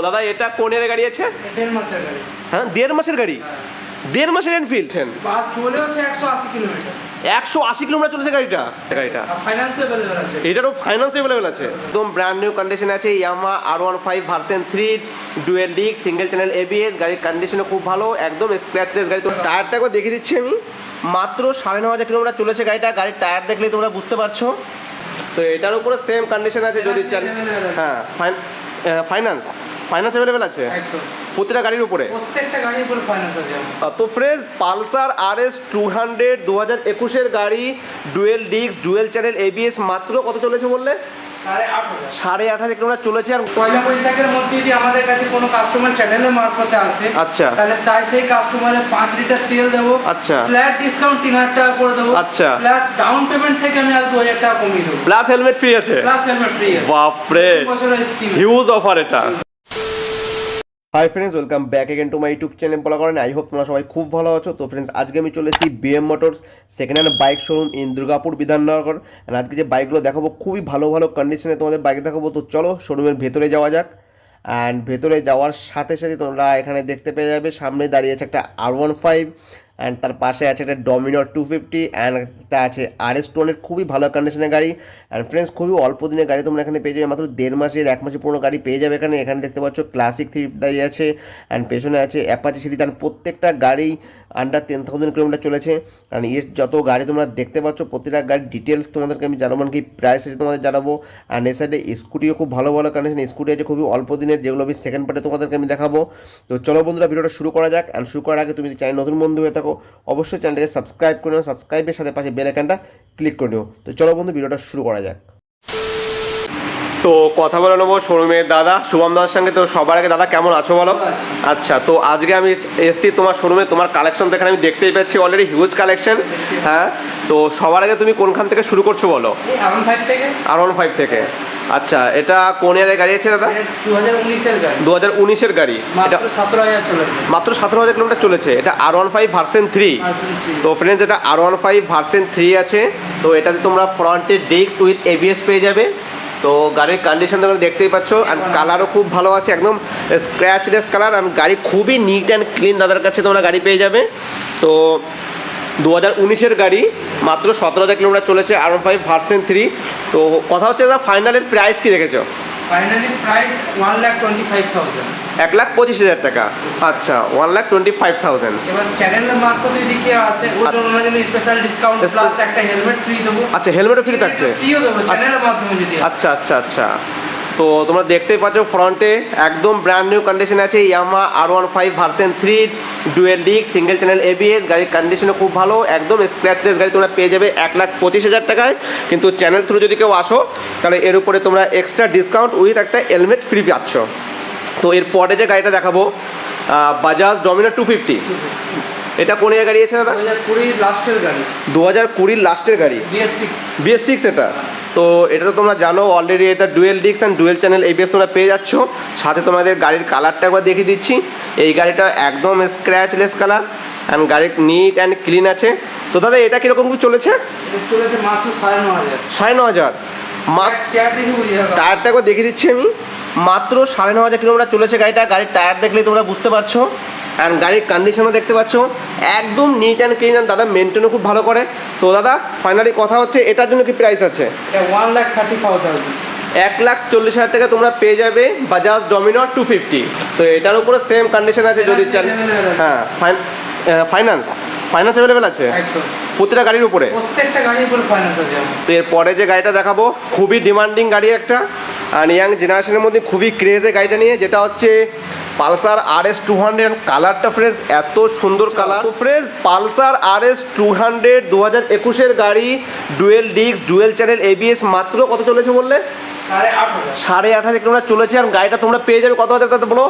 দাদা এটা কোন এর গাড়ি আছে? 1.5 মাসের গাড়ি। হ্যাঁ 1.5 মাসের গাড়ি। 1.5 মাসের এনফিল্ড আর চলেছে 180 কিলোমিটার। 180 কিলোমিটার চলেছে গাড়িটা। ফাইন্যান্স अवेलेबल আছে। এটারও ফাইন্যান্স अवेलेबल আছে। একদম ব্র্যান্ড নিউ কন্ডিশন আছে। Yamaha R15 version 3 dual disc single channel ABS, গাড়ির কন্ডিশনও খুব ভালো, একদম স্ক্র্যাচলেস গাড়ি। তো টায়ারটা একবার দেখিয়ে দিচ্ছি আমি। মাত্র 9,500 কিলোমিটার চলেছে গাড়িটা। গাড়ির টায়ার দেখলেই তোমরা বুঝতে পারছো। তো এটার উপরে সেম কন্ডিশন আছে যদি হ্যাঁ ফাইন্যান্স अवेलेबल আছে একদম প্রত্যেকটা গাড়ির উপরে। প্রত্যেকটা গাড়ির উপরে ফাইন্যান্স আছে। তো ফ্রেন্ডস পালসার RS 200 2021 এর গাড়ি, dual disk dual channel ABS, মাত্র কত চলেছে বললে? 8,500 কিলোমিটার চলেছে। আর পয়লা বৈশাখের মধ্যে যদি আমাদের কাছে কোনো কাস্টমার চ্যানেলের মারফতে আসে, আচ্ছা, তাহলে তাই সেই কাস্টমারে 5 লিটার তেল দেবো, আচ্ছা, ফ্ল্যাট ডিসকাউন্ট 3,000 টাকা করে দেবো, আচ্ছা, প্লাস ডাউন পেমেন্ট থেকে আমি আর 2,000 টাকা কমিয়ে দেবো, প্লাস হেলমেট ফ্রি আছে। প্লাস হেলমেট ফ্রি আছে। বাপরে, বছরের স্কিম, হিউজ অফার এটা। Hi friends, welcome back again to my YouTube channel বলা করেন। আই হোপ তোমরা সবাই খুব ভালো আছো। তো ফ্রেন্ডস আজকে আমি চলে এসেছি BM motors second hand bike showroom in Durgapur Bidhannagar. আজকে যে বাইকগুলো দেখাবো খুবই ভালো ভালো কন্ডিশনে তোমাদের বাইক দেখাবো। তো চলো শোরুমের ভেতরে যাওয়া যাক। অ্যান্ড ভেতরে যাওয়ার সাথে সাথে তোমরা এখানে দেখতে পেয়ে যাবে সামনে দাঁড়িয়ে আছে একটা R15, অ্যান্ড তার পাশে আছে একটা ডমিনর 250, অ্যান্ড একটা আছে RS 200, খুবই ভালো কন্ডিশনের গাড়ি। অ্যান্ড ফ্রেন্ডস খুবই অল্প দিনের গাড়ি তোমরা এখানে পেয়ে যাবে, মাত্র 1.5 মাসের 1 মাসের পুরোনো গাড়ি পেয়ে যাবে এখানে। এখানে দেখতে পাচ্ছ ক্লাসিক 3 দাঁড়িয়ে আছে, অ্যান্ড পেছনে আছে অ্যাপাচি সিরিজ। অ্যান্ড প্রত্যেকটা গাড়ি আন্ডার 10,000 কিলোমিটার চলেছে। কারণ এর যত গাড়ি তোমরা দেখতে পাচ্ছ প্রত্যেকটা গাড়ির ডিটেলস তোমাদেরকে আমি জানাবো, কি প্রাইস আছে তোমাদের জানাবো। অ্যান্ড এর সাইডে স্কুটিও খুব ভালো ভালো কন্ডিশন স্কুটি আছে খুবই অল্প দিনের, যেগুলো আমি সেকেন্ড পার্টে তোমাদেরকে আমি দেখাবো। তো চলো বন্ধুরা ভিডিওটা শুরু করা যাক। অ্যান্ড শুরু করার আগে তুমি যদি চ্যানেল নতুন বন্ধু হয়ে থাকো অবশ্যই চ্যানেলটাকে সাবস্ক্রাইব করে নিও, সাবস্ক্রাইবের সাথে পাশে বেল আইকনটা ক্লিক করে নিও। তো চলো বন্ধু ভিডিওটা শুরু করা যাক। তো কথা বলে নেবো শোরুমের দাদা শুভম দাদার সঙ্গে। তো সবার আগে দাদা কেমন আছো বলো? আচ্ছা, তো আজকে আমি এসেছি তোমার শোরুমে, তোমার কালেকশন তো এখানে আমি দেখতেই পাচ্ছি অলরেডি হিউজ কালেকশন। হ্যাঁ, তো সবার আগে তুমি কোনখান থেকে শুরু করছো বলো? R15 থেকে। আচ্ছা, এটা কোন ইয়ারের গাড়ি আছে দাদা? 2019 এর গাড়ি। এটা মাত্র 17,000 কিলোমিটার চলেছে। এটা R15 ভার্সন 3। তো ফ্রেন্ডস এটা R15 ভার্সন 3 আছে। তো এটাতে তোমরা ফ্রন্টের ডিস্ক উইথ ABS পেয়ে যাবে। তো গাড়ির কন্ডিশন তোমরা দেখতেই পাচ্ছ, আর কালারও খুব ভালো আছে, একদম স্ক্র্যাচলেস কালার। আর গাড়ি খুবই নিট অ্যান্ড ক্লিন দাদার কাছে তোমরা গাড়ি পেয়ে যাবে। তো 2019 এর গাড়ি, মাত্র 17,000 কিলোমিটার চলেছে, R15 ভার্সন 3। তো কথা হচ্ছে দাদা ফাইনালের প্রাইস কি রেখেছো? Finally price 1,25,000। 1,25,000 টাকা। আচ্ছা, 1,25,000। এবার চ্যানেলের মারফতে যদি কেউ আসে ওর জন্য স্পেশাল ডিসকাউন্ট প্লাস একটা হেলমেট ফ্রি দেবো। আচ্ছা, হেলমেটও ফ্রি থাকছে? ফ্রিও দেবো চ্যানেলের মাধ্যমে যদি। আচ্ছা আচ্ছা আচ্ছা। তো তোমরা দেখতেই পাচ্ছ ফ্রন্টে একদম ব্র্যান্ড নিউ কন্ডিশন আছে Yamaha R15 version 3 dual disc single channel ABS, গাড়ির কন্ডিশনও খুব ভালো, একদম স্ক্র্যাচলেস গাড়ি তোমরা পেয়ে যাবে 1,25,000 টাকায়। কিন্তু চ্যানেল থ্রু যদি কেউ আসো তাহলে এর উপরে তোমরা এক্সট্রা ডিসকাউন্ট উইথ একটা হেলমেট ফ্রি পাচ্ছ। তো এরপরে যে গাড়িটা দেখাবো বাজাজ ডমিনর 250। এটা কোন ইয়ার গাড়ি আছে দাদা? 2020 লাস্টের গাড়ি। 2020 লাস্টের গাড়ি, BS6 এটা। তো এটা তো তোমরা জানো অলরেডি, এটা dual disk and dual channel ABS তোমরা পেয়ে যাচ্ছ। সাথে তোমাদের গাড়ির কালারটা একবার দেখিয়ে দিচ্ছি। এই গাড়িটা একদম স্ক্র্যাচলেস কালার অ্যান্ড গাড়ি নিট অ্যান্ড ক্লিন আছে। তো দাদা এটা কীরকম কি চলেছে? চলেছে মাত্র 9,500। 9,500? টায়ারটা একবার দেখিয়ে দিচ্ছি আমি। মাত্র 9,500 কিলোমিটার চলেছে গাড়িটা। গাড়ির টায়ার দেখলেই তোমরা বুঝতে পারছো, অ্যান্ড গাড়ির কন্ডিশনও দেখতে পাচ্ছ একদম নিট অ্যান্ড ক্লিন। দাদা মেনটেনও খুব ভালো করে। তো দাদা ফাইনালি কথা হচ্ছে এটার জন্য কি প্রাইস আছে? 1,35,000। 1,40,000 টাকা তোমরা পেয়ে যাবে বাজাজ ডমিনর 250। তো এটার উপরে সেম কন্ডিশন আছে যদি চান। হ্যাঁ, ফাইন্যান্স অ্যাভেলেবেল আছে প্রত্যেকটা গাড়ির উপরে। প্রত্যেকটা গাড়ির উপরে ফাইন্যান্স আছে। তো এরপরে যে গাড়িটা দেখাবো খুবই ডিমান্ডিং গাড়ি একটা, আর ইয়াং জেনারেশনের মধ্যে খুবই ক্রেজে গাড়িটা নিয়ে, যেটা হচ্ছে পালসার RS 200। কালারটা ফ্রেশ, এত সুন্দর কালার। তো ফ্রেশ পালসার RS 200 2021 এর গাড়ি, dual disk dual channel ABS, মাত্র কত চলেছে বললে? 8,500 কিলোমিটার চলেছে। আর গাড়িটা তোমরা পেয়ে যাবে কত হাজার টাকা বলো?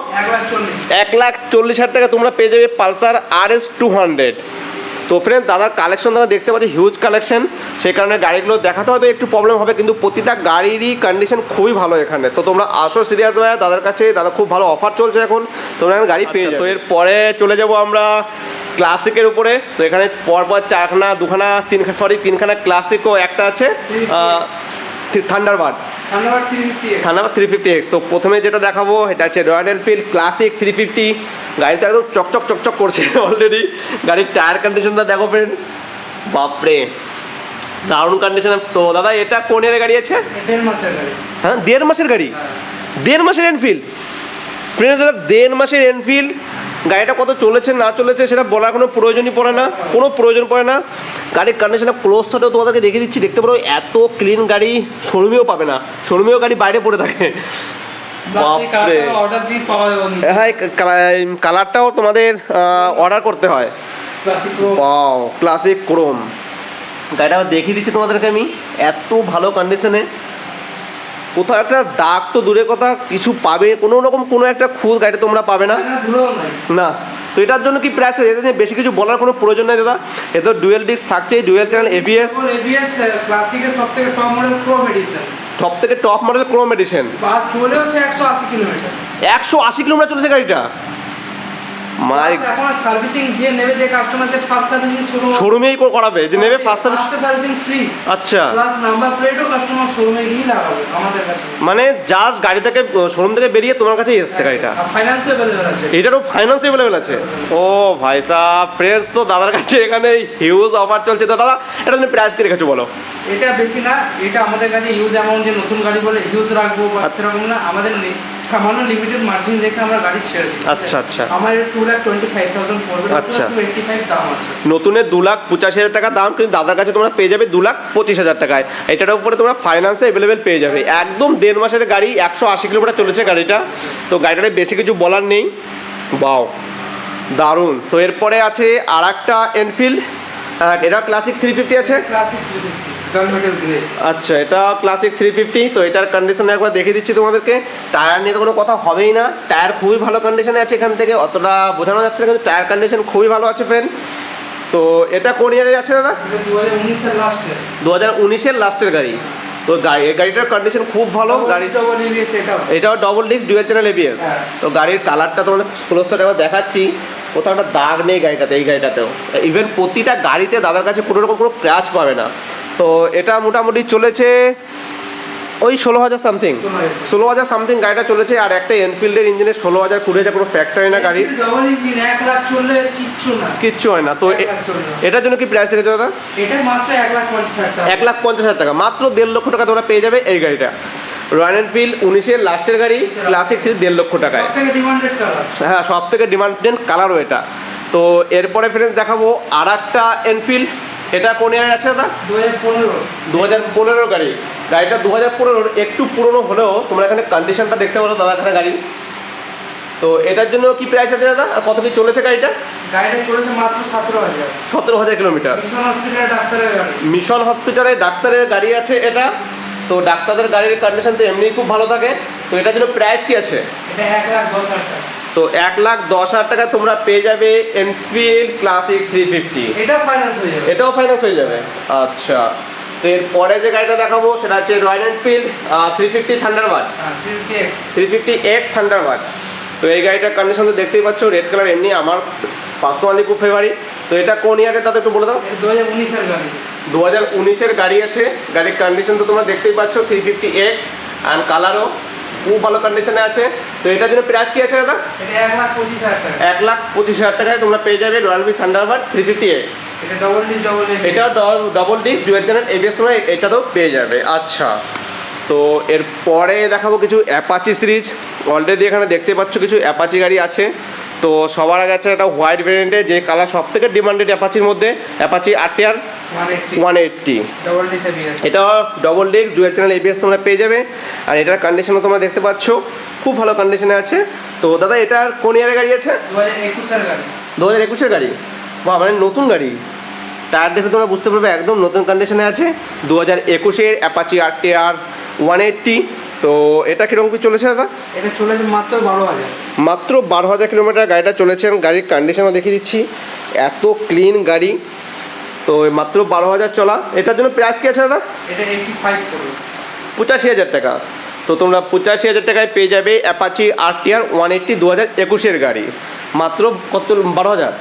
1,40,000 টাকা তোমরা পেয়ে যাবে পালসার RS 200। তো ফ্রেন্ড দাদার কালেকশন তোমরা দেখতে পাচ্ছি হিউজ কালেকশন, সেই কারণে গাড়িগুলো দেখাতে হয়তো একটু প্রবলেম হবে, কিন্তু প্রতিটা গাড়িরই কন্ডিশন খুবই ভালো এখানে। তো তোমরা আসো সিরিয়াস ভাই দাদার কাছে, দাদা খুব ভালো অফার চলছে এখন, তোমরা এখন গাড়ি পেয়ে যাবে। তো এরপরে চলে যাব আমরা ক্লাসিকের উপরে। তো এখানে পরপর 4খানা 2খানা 3খানা ক্লাসিক ও একটা আছে থান্ডারবার্ড। Thunderbird 350 Thunderbird 350X। তো প্রথমে যেটা দেখাবো এটা হচ্ছে রয়্যাল এনফিল্ড ক্লাসিক 350। গাড়িটা একদম চকচক চকচক করছে অলরেডি। গাড়ির টায়ার কন্ডিশনটা দেখো ফ্রেন্ডস, বাপরে দারুণ কন্ডিশন। তো দাদা এটা কোন ইয়ারের গাড়ি আছে? 1.5 মাসের গাড়ি। হ্যাঁ 1.5 মাসের গাড়ি, হ্যাঁ। 1.5 মাসের এনফিল্ড ফ্রেন্ডস। এটা 1.5 মাসের এনফিল্ড। গাড়িটা কত চলেছে না চলেছে সেটা বলার কোনো প্রয়োজনই পড়ে না, কোনো প্রয়োজন পড়ে না। গাড়ির কন্ডিশনটা ক্লোজ শটেও তোমাদেরকে দেখিয়ে দিচ্ছি, দেখতে পারো এত ক্লিন গাড়ি শোরুমেও পাবে না, শোরুমেও গাড়ি বাইরে পড়ে থাকে। বাপরে অর্ডার দিয়ে পাওয়া যাবে না। হ্যাঁ কালারটাও তোমাদের অর্ডার করতে হয়। Classic pro. Wow classic Chrome. গাড়িটা দেখিয়ে দিচ্ছি তোমাদেরকে আমি, এত ভালো কন্ডিশনে। কোথাও একটা দাগ তো দূরের কথা, কিছু পাবে কোনো রকম কোনো একটা খুঁত গাড়িতে তোমরা পাবে না। এটা ধুলোও নাই। না, তো এটার জন্য কি প্রাইস আছে? এটা নিয়ে বেশি কিছু বলার কোনো প্রয়োজন নেই দাদা। এতে ডুয়েল ডিস্ক থাকছে, ডুয়েল চ্যানেল এবিএস, এবিএস ক্লাসিকের সবথেকে টপ মডেল ক্রোম এডিশন। সব থেকে টপ মডেল ক্রোম এডিশন। আর চলেওছে 180 কিলোমিটার। 180 কিলোমিটার চলেছে গাড়িটা। মাই এখন সার্ভিসিং যে নেবে, যে কাস্টমার যে ফার্স্ট সার্ভিসিং শোরুমেই করাবে, যে নেবে first service. First servicing free. আচ্ছা, প্লাস নাম্বার প্লেটও কাস্টমার শোরুমে গিয়ে লাগাবে আমাদের কাছে। মানে জাস্ট গাড়ি থেকে শোরুম থেকে বেরিয়ে তোমার কাছে এসছে গাড়িটা। ফাইন্যান্সও अवेलेबल আছে। এটারও ফাইন্যান্স অ্যাভেলেবেল আছে। ও ভাই সাহেব ফ্রেন্ডস, তো দাদার কাছে এখানে হিউজ অফার চলছে। তো দাদা এটা তুমি প্রাইস কি রেখেছো বলো? এটা বেশি না, এটা আমাদের কাছে ইউজ অ্যামাউন্ট, যে নতুন গাড়ি বলে ইউজ রাখবো বা সেরকম না, আমাদের সামান্য লিমিটেড মার্জিন রেখে আমরা গাড়ি ছেড়ে দিই। আচ্ছা আচ্ছা। আমার 2,25,000 পড়বে। আচ্ছা। 285 দাম আছে। নতুনের 2,85,000 টাকা দাম, কিন্তু দাদার কাছে তোমরা পেয়ে যাবে 2,25,000 টাকায়। এটার উপরে তোমরা ফাইন্যান্সে অ্যাভেলেবেল পেয়ে যাবে। একদম 1.5 মাসের গাড়ি, 180 কিলোমিটার চলেছে গাড়িটা। তো গাড়িটাতে বেশি কিছু বলার নেই। বাও দারুণ। তো এরপরে আছে আর একটা এনফিল্ড, এটা ক্লাসিক 350 আছে। Classic 350 gunmetal grey. আচ্ছা, এটা ক্লাসিক 350। তো এটার কন্ডিশন একবার দেখিয়ে দিচ্ছি তোমাদেরকে। টায়ার নিয়ে তো কোনো কথা হবেই না, টায়ার খুবই ভালো কন্ডিশনে আছে। এখান থেকে অতটা বোঝানো যাচ্ছে না, কিন্তু টায়ার কন্ডিশন খুবই ভালো আছে ফ্রেন্ড। তো এটা কোন ইয়ারের আছে দাদা? এটা 2019 এর লাস্টে। 2019-এর লাস্টের গাড়ি। তো গাড়িটার কন্ডিশন খুব ভালো। গাড়ি ডবল এবিএস এটাও double disc dual channel ABS. হ্যাঁ। তো গাড়ির কালারটা তোমাদের ক্লোজ শটে একবার দেখাচ্ছি, কোথাও একটা দাগ নেই গাড়িটাতে। এই গাড়িটাতেও ইভেন প্রতিটা গাড়িতে দাদার কাছে কোনো রকম কোনো ক্র্যাচ পাবে না। তো এটা মোটামুটি চলেছে ওই 16,000 সামথিং, 16,000 সামথিং গাড়িটা চলেছে। আর একটা এনফিল্ডের ইঞ্জিনে 16,000 কুড়িয়ে কোনো ফ্যাক্টরি না গাড়ি, ডবল ইঞ্জিন 1 লাখ চললে কিচ্ছু না, কিচ্ছু হয় না। তো 1 লাখ চললে এটার জন্য কি প্রাইস রেখেছো দাদা? এটা মাত্র 1,50,000 টাকা। 1,50,000 টাকা, মাত্র 1.5 লক্ষ টাকা তোমরা পেয়ে যাবে এই গাড়িটা। রয়্যাল এনফিল্ড 19-এর লাস্টের গাড়ি, ক্লাসিক 3 1.5 লক্ষ টাকায়। সবথেকে ডিমান্ডেড কালার। হ্যাঁ, সব থেকে ডিমান্ডেড কালারও এটা। তো এরপরে ফ্রেন্ডস দেখাবো আর একটা এনফিল্ড। এটা কোন ইয়ারের আছে দাদা? 2015। 2015 গাড়ি। গাড়িটা 2015 একটু পুরনো হলেও তোমরা এখানে কন্ডিশনটা দেখতে পারো দাদা এখানে গাড়ি। তো এটার জন্য কি প্রাইস আছে দাদা, আর কত কি চলেছে গাড়িটা? গাড়িটা চলেছে মাত্র 17,000। 17,000 কিলোমিটার। মিশন হসপিটালে ডাক্তারের গাড়ি। মিশন হসপিটালে ডাক্তারের গাড়ি আছে এটা। তো ডাক্তারদের গাড়ির কন্ডিশন তো এমনিই খুব ভালো থাকে। তো এটার জন্য প্রাইস কি আছে? এটা 1,10,000 টাকা। তো 1,10,000 টাকা তোমরা পেয়ে যাবে এনফিল্ড ক্লাসিক 350। এটা ফাইন্যান্স হয়ে যাবে। এটাও ফাইন্যান্স হয়ে যাবে। আচ্ছা, তো এরপরে যে গাড়িটা দেখাবো সেটা হচ্ছে royal Enfield 350 Thunderbird, 350X। 350X Thunderbird. তো এই গাড়িটার কন্ডিশন তো দেখতেই পাচ্ছ, রেড কালার। এমনি আমার পার্সোনালি খুব ফেভারিট। তো এটা কোন ইয়ারে তাদের একটু বলে দাও? এটা 2019 এর গাড়ি। 2019-এর গাড়ি আছে। গাড়ির কন্ডিশন তো তোমরা দেখতেই পাচ্ছ, 350X অ্যান্ড কালারও খুব ভালো কন্ডিশনে আছে। তো এটার জন্য প্রাইস কি আছে দাদা? এটা 1,25,000 টাকা। 1,25,000 টাকায় তোমরা পেয়ে যাবে রয়্যাল এনফিল্ড থান্ডারবার্ড 350X। এটা ডবল ডিস ডবল এবিএস। এটাও double disc dual channel ABS তোমরা এটাতেও পেয়ে যাবে। আচ্ছা, তো এরপরে দেখাবো কিছু অ্যাপাচি সিরিজ। অলরেডি এখানে দেখতে পাচ্ছ কিছু অ্যাপাচি গাড়ি আছে। তো সবার আগে আছে একটা হোয়াইট ভেরিয়েন্টে, যে কালার সব থেকে ডিমান্ডেড অ্যাপাচির মধ্যে, Apache RTR 180। Double disc ABS. এটাও double disc dual channel ABS তোমরা পেয়ে যাবে। আর এটার কন্ডিশনও তোমরা দেখতে পাচ্ছ খুব ভালো কন্ডিশনে আছে। তো দাদা এটার কোন ইয়ারের গাড়ি আছে? 2021 এর গাড়ি। 2021-এর গাড়ি। বা মানে নতুন গাড়ি। টায়ার দেখে তোমরা বুঝতে পারবে একদম নতুন কন্ডিশনে আছে। 2021-এর অ্যাপাচি আরটিআর 180। তো এটা কীরকম কি চলেছে দাদা? এটা চলেছে মাত্র 12,000। মাত্র 12,000 কিলোমিটার গাড়িটা চলেছে। গাড়ির কন্ডিশনও দেখিয়ে দিচ্ছি, এত ক্লিন গাড়ি। তো মাত্র 12,000 চলা। এটার জন্য প্রাইস কি আছে দাদা? এটা 85 পড়বে। 85,000 টাকা। তো তোমরা 85,000 টাকায় পেয়ে যাবে অ্যাপাচি আরটিআর 180 2021-এর গাড়ি। মাত্র কত? 12,000।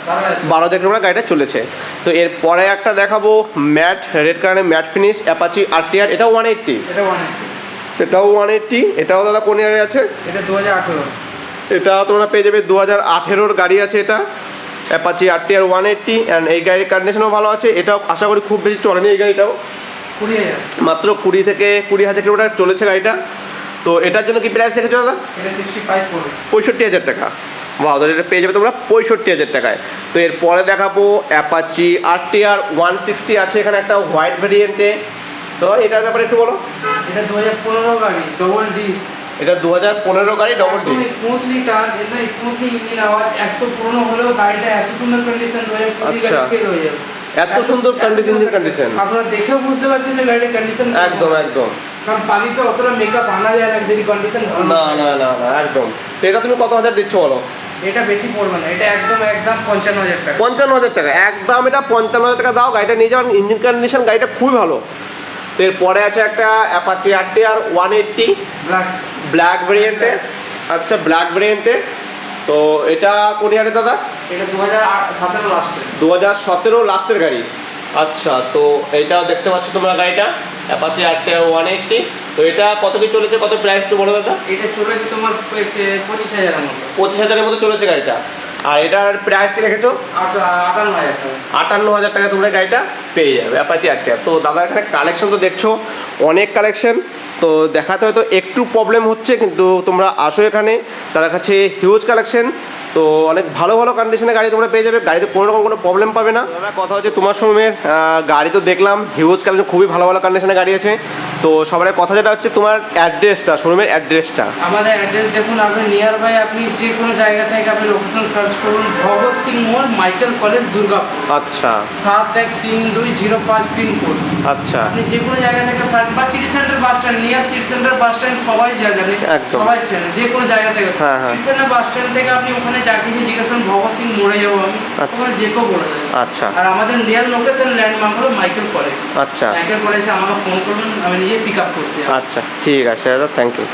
12,000 কিলোমিটার গাড়িটা চলেছে। তো এরপরে একটা দেখাবো ম্যাট রেড কালারের ম্যাট ফিনিশ অ্যাপাচি আরটিআর, এটা 180। এটা 180। এটাও 180, এটাও দাদা কোন ইয়ারে আছে? এটা 2018। এটা তোমরা পেয়ে যাবে 2018-র গাড়ি আছে এটা, অ্যাপাচি RTR 180। অ্যান্ড এই গাড়ির কন্ডিশনও ভালো আছে। এটাও আশা করি খুব বেশি চলেনি এই গাড়িটাও, 20,000। মাত্র 20,000 কিলোমিটার চলেছে গাড়িটা। তো এটার জন্য কি প্রাইস রেখেছো দাদা? এটা 65 পড়বে। 65,000 টাকা। বাহ, তাহলে এটা পেয়ে যাবে তোমরা 65,000 টাকায়। তো এরপরে দেখাবো অ্যাপাচি RTR 160 আছে এখানে একটা হোয়াইট ভেরিয়েন্টে। তো এটার ব্যাপারে একটু বলো। এটা 2015 গাড়ি, ডবল ডিস। এটা 2015 গাড়ি, ডবল একদম ডিস্ক। স্মুথলি টার্ন, একদম স্মুথলি ইঞ্জিন আওয়াজ। এত পুরনো হলেও গাড়িটা এত সুন্দর কন্ডিশন, 2020 আচ্ছা। গাড়ি ফেল হয়ে যাবে। এত সুন্দর ইঞ্জিন কন্ডিশন। আপনারা দেখেও বুঝতে পারছেন যে গাড়ির কন্ডিশন একদম একদম। কারণ পালিশে অতটা মেকআপ আনা যায় না যদি কন্ডিশন না না না না, একদম। তো এটা তুমি কত হাজার দিচ্ছ বলো? এটা বেশি পড়বে না, এটা একদম 55,000 টাকা। 55,000 টাকা একদম। এটা 55,000 টাকা দাও, গাড়িটা নিয়ে যাওয়ার। ইঞ্জিন কন্ডিশন গাড়িটা খুবই ভালো। তো এরপরে আছে একটা অ্যাপাচি RTR 180 ব্ল্যাক। ব্ল্যাক ভেরিয়েন্টে। আচ্ছা, ব্ল্যাক ভেরিয়েন্টে। তো এটা কোন ইয়ারে দাদা? এটা 2017 লাস্টে। 2017 লাস্টের গাড়ি। আচ্ছা, তো এইটাও দেখতে পাচ্ছ তোমরা গাড়িটা, অ্যাপাচি RTR 180। তো এটা কত কি চলেছে, কত প্রাইস একটু বলো দাদা? এটা চলেছে তোমার 25,000 এর মতো। 25,000-এর মতো চলেছে গাড়িটা। আর এটার প্রাইস কি রেখেছো? 58,000 টাকা। 58,000 টাকা তোমরা গাড়িটা পেয়ে যাবে, অ্যাপাচি RTR। তো দাদা এখানে কালেকশন তো দেখছো অনেক কালেকশন। তো দেখাতে হয়তো একটু প্রবলেম হচ্ছে, কিন্তু তোমরা আসো এখানে, তার কাছে হিউজ কালেকশন। তো অনেক ভালো ভালো কন্ডিশনে গাড়ি তোমরা পেয়ে যাবে, গাড়িতে কোনো রকম কোনো প্রবলেম পাবে না। দাদা কথা হচ্ছে তোমার শোরুমের গাড়ি তো দেখলাম হিউজ কালেকশন, খুবই ভালো ভালো কন্ডিশনে গাড়ি আছে। তো সবার কথা যেটা হচ্ছে তোমার অ্যাড্রেসটা, শোরুমের অ্যাড্রেসটা। আমাদের অ্যাড্রেস দেখুন, আপনি নিয়ার বাই, আপনি যে কোনো জায়গা থেকে আপনি লোকেশন সার্চ করুন, ভগৎ সিং মোড়, মাইকেল কলেজ, দুর্গাপুর। আচ্ছা 713205 পিনকোড। আচ্ছা, আপনি যে কোনো জায়গা থেকে বা city centre bus stand, near city centre bus stand সবাই জানে, একদম। সবাই চেনে, যে কোনো জায়গা থেকে। হ্যাঁ, হ্যাঁ। সিটি সেন্টার বাস স্ট্যান্ড থেকে আপনি ওখানে যা কিছু জিজ্ঞেস করুন, ভগৎ সিং মোড়ে যাবো আমি, আচ্ছা। ওখানে যে কেউ বলে দেবে। আচ্ছা আর আমাদের নিয়ার লোকেশন ল্যান্ডমার্ক হলো মাইকেল কলেজ। আচ্ছা মাইকেল কলেজে আমাকে ফোন করবেন, আমি নিজে পিক আপ করতে যাবো। আচ্ছা, ঠিক আছে দাদা, থ্যাংক ইউ।